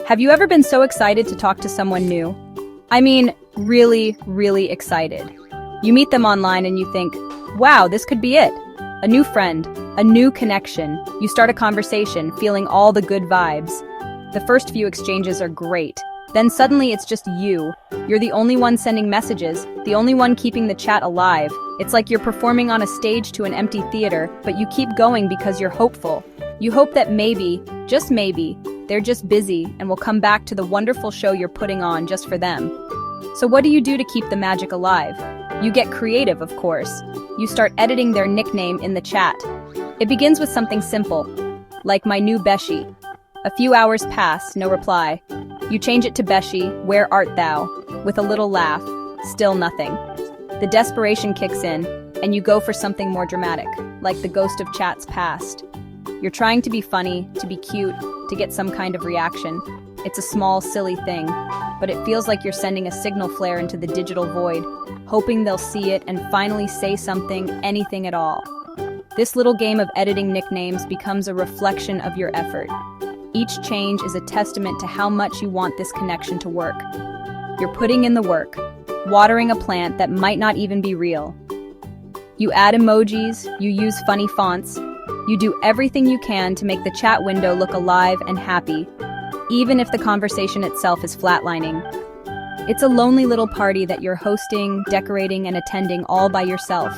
Have you ever been so excited to talk to someone new? I mean, really, really excited. You meet them online and you think, wow, this could be it. A new friend, a new connection. You start a conversation, feeling all the good vibes. The first few exchanges are great. Then suddenly it's just you. You're the only one sending messages, the only one keeping the chat alive. It's like you're performing on a stage to an empty theater, but you keep going because you're hopeful. You hope that maybe, just maybe, they're just busy and will come back to the wonderful show you're putting on just for them. So what do you do to keep the magic alive? You get creative, of course. You start editing their nickname in the chat. It begins with something simple, like my new Beshi. A few hours pass, no reply. You change it to Beshi, where art thou? With a little laugh, still nothing. The desperation kicks in, and you go for something more dramatic, like the ghost of chats past. You're trying to be funny, to be cute, to get some kind of reaction. It's a small, silly thing, but it feels like you're sending a signal flare into the digital void, hoping they'll see it and finally say something, anything at all. This little game of editing nicknames becomes a reflection of your effort. Each change is a testament to how much you want this connection to work. You're putting in the work, watering a plant that might not even be real. You add emojis, you use funny fonts, you do everything you can to make the chat window look alive and happy, even if the conversation itself is flatlining. It's a lonely little party that you're hosting, decorating, and attending all by yourself.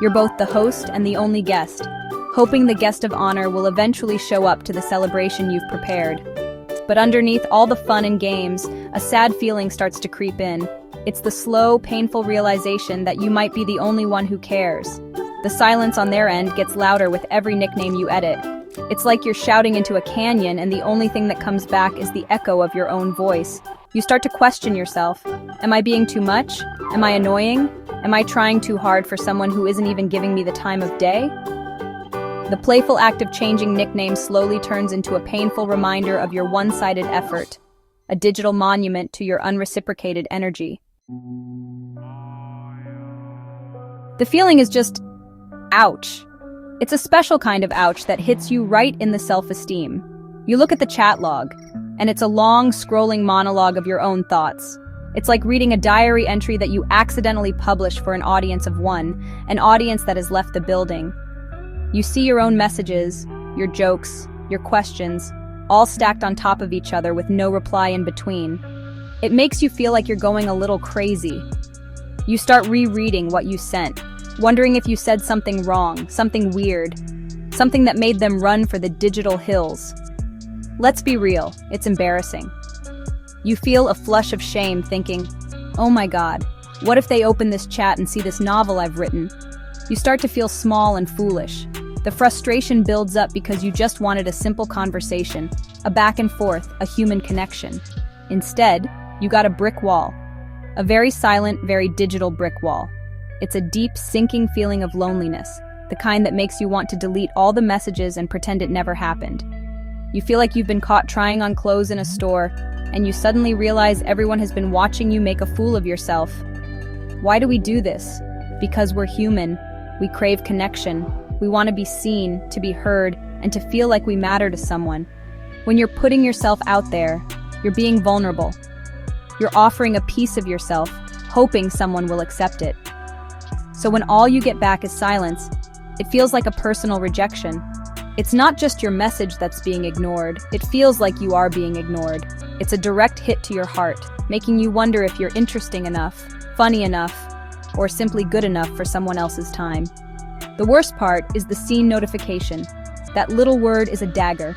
You're both the host and the only guest, hoping the guest of honor will eventually show up to the celebration you've prepared. But underneath all the fun and games, a sad feeling starts to creep in. It's the slow, painful realization that you might be the only one who cares. The silence on their end gets louder with every nickname you edit. It's like you're shouting into a canyon and the only thing that comes back is the echo of your own voice. You start to question yourself. Am I being too much? Am I annoying? Am I trying too hard for someone who isn't even giving me the time of day? The playful act of changing nicknames slowly turns into a painful reminder of your one-sided effort, a digital monument to your unreciprocated energy. The feeling is just ouch. It's a special kind of ouch that hits you right in the self-esteem. You look at the chat log, and it's a long, scrolling monologue of your own thoughts. It's like reading a diary entry that you accidentally publish for an audience of one, an audience that has left the building. You see your own messages, your jokes, your questions, all stacked on top of each other with no reply in between. It makes you feel like you're going a little crazy. You start rereading what you sent, wondering if you said something wrong, something weird, something that made them run for the digital hills. Let's be real, it's embarrassing. You feel a flush of shame thinking, oh my God, what if they open this chat and see this novel I've written? You start to feel small and foolish. The frustration builds up because you just wanted a simple conversation, a back and forth, a human connection. Instead, you got a brick wall. A very silent, very digital brick wall. It's a deep, sinking feeling of loneliness, the kind that makes you want to delete all the messages and pretend it never happened. You feel like you've been caught trying on clothes in a store, and you suddenly realize everyone has been watching you make a fool of yourself. Why do we do this? Because we're human. We crave connection. We want to be seen, to be heard, and to feel like we matter to someone. When you're putting yourself out there, you're being vulnerable. You're offering a piece of yourself, hoping someone will accept it. So when all you get back is silence, it feels like a personal rejection. It's not just your message that's being ignored, it feels like you are being ignored. It's a direct hit to your heart, making you wonder if you're interesting enough, funny enough, or simply good enough for someone else's time. The worst part is the seen notification. That little word is a dagger.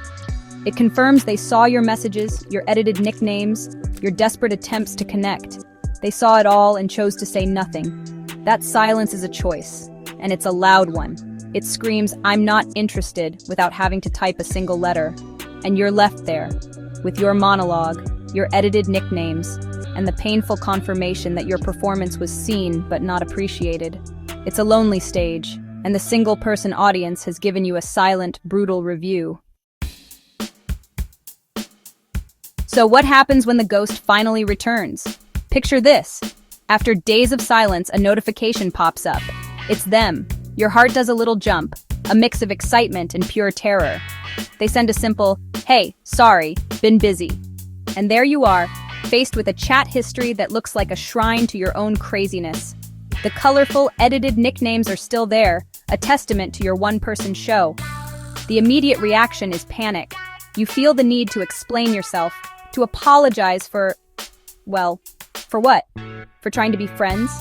It confirms they saw your messages, your edited nicknames, your desperate attempts to connect. They saw it all and chose to say nothing. That silence is a choice, and it's a loud one. It screams, I'm not interested, without having to type a single letter. And you're left there, with your monologue, your edited nicknames, and the painful confirmation that your performance was seen but not appreciated. It's a lonely stage, and the single-person audience has given you a silent, brutal review. So what happens when the ghost finally returns? Picture this. After days of silence, a notification pops up. It's them. Your heart does a little jump, a mix of excitement and pure terror. They send a simple, hey, sorry, been busy. And there you are, faced with a chat history that looks like a shrine to your own craziness. The colorful, edited nicknames are still there, a testament to your one-person show. The immediate reaction is panic. You feel the need to explain yourself, to apologize for what? For trying to be friends?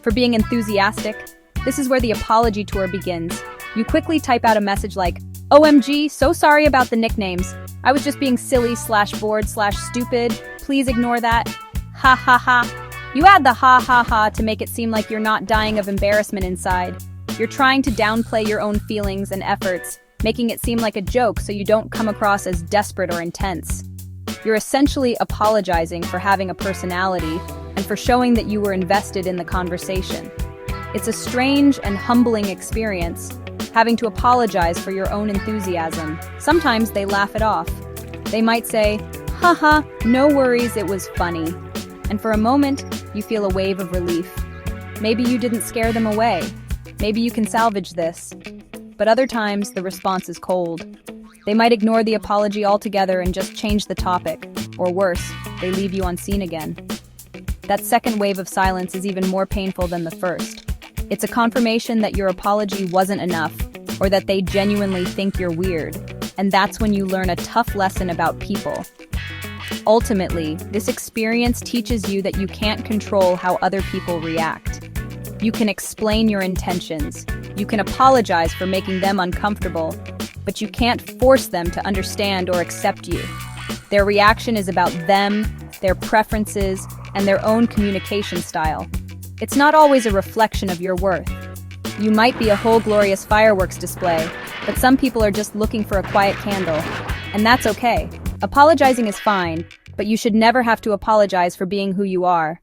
For being enthusiastic? This is where the apology tour begins. You quickly type out a message like, "OMG, so sorry about the nicknames. I was just being silly/bored/stupid. Please ignore that. Ha ha ha." You add the ha ha ha to make it seem like you're not dying of embarrassment inside. You're trying to downplay your own feelings and efforts, making it seem like a joke so you don't come across as desperate or intense. You're essentially apologizing for having a personality and for showing that you were invested in the conversation. It's a strange and humbling experience, having to apologize for your own enthusiasm. Sometimes they laugh it off. They might say, "Haha, no worries, it was funny." And for a moment, you feel a wave of relief. Maybe you didn't scare them away. Maybe you can salvage this. But other times, the response is cold. They might ignore the apology altogether and just change the topic. Or worse, they leave you on scene again. That second wave of silence is even more painful than the first. It's a confirmation that your apology wasn't enough, or that they genuinely think you're weird. And that's when you learn a tough lesson about people. Ultimately, this experience teaches you that you can't control how other people react. You can explain your intentions. You can apologize for making them uncomfortable, but you can't force them to understand or accept you. Their reaction is about them, their preferences, and their own communication style. It's not always a reflection of your worth. You might be a whole glorious fireworks display, but some people are just looking for a quiet candle. And that's okay. Apologizing is fine, but you should never have to apologize for being who you are.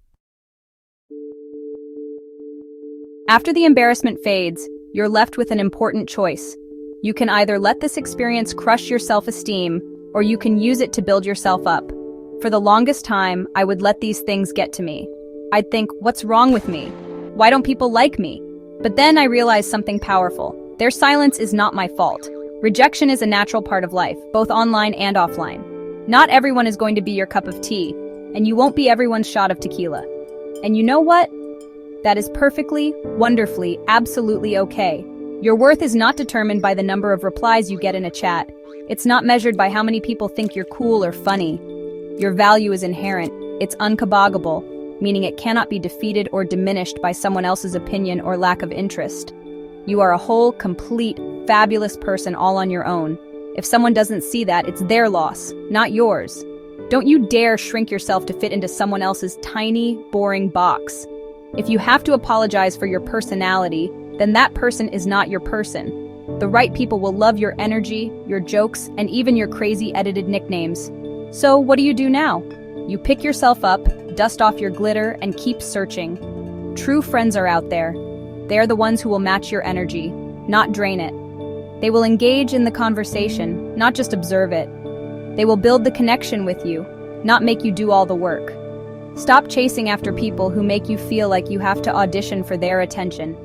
After the embarrassment fades, you're left with an important choice. You can either let this experience crush your self-esteem, or you can use it to build yourself up. For the longest time, I would let these things get to me. I'd think, what's wrong with me? Why don't people like me? But then I realized something powerful. Their silence is not my fault. Rejection is a natural part of life, both online and offline. Not everyone is going to be your cup of tea, and you won't be everyone's shot of tequila. And you know what? That is perfectly, wonderfully, absolutely okay. Your worth is not determined by the number of replies you get in a chat. It's not measured by how many people think you're cool or funny. Your value is inherent. It's unkaboggable, meaning it cannot be defeated or diminished by someone else's opinion or lack of interest. You are a whole, complete, fabulous person all on your own. If someone doesn't see that, it's their loss, not yours. Don't you dare shrink yourself to fit into someone else's tiny, boring box. If you have to apologize for your personality, then that person is not your person. The right people will love your energy, your jokes, and even your crazy edited nicknames. So what do you do now? You pick yourself up, dust off your glitter, and keep searching. True friends are out there. They are the ones who will match your energy, not drain it. They will engage in the conversation, not just observe it. They will build the connection with you, not make you do all the work. Stop chasing after people who make you feel like you have to audition for their attention.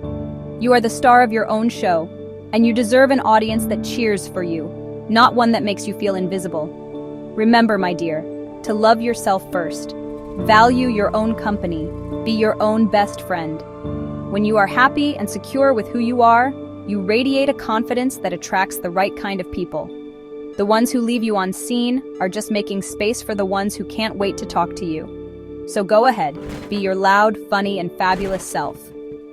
You are the star of your own show, and you deserve an audience that cheers for you, not one that makes you feel invisible. Remember, my dear, to love yourself first. Value your own company. Be your own best friend. When you are happy and secure with who you are, you radiate a confidence that attracts the right kind of people. The ones who leave you on scene are just making space for the ones who can't wait to talk to you. So go ahead, be your loud, funny, and fabulous self.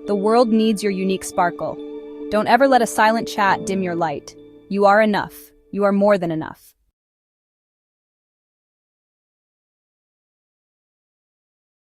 The world needs your unique sparkle. Don't ever let a silent chat dim your light. You are enough. You are more than enough.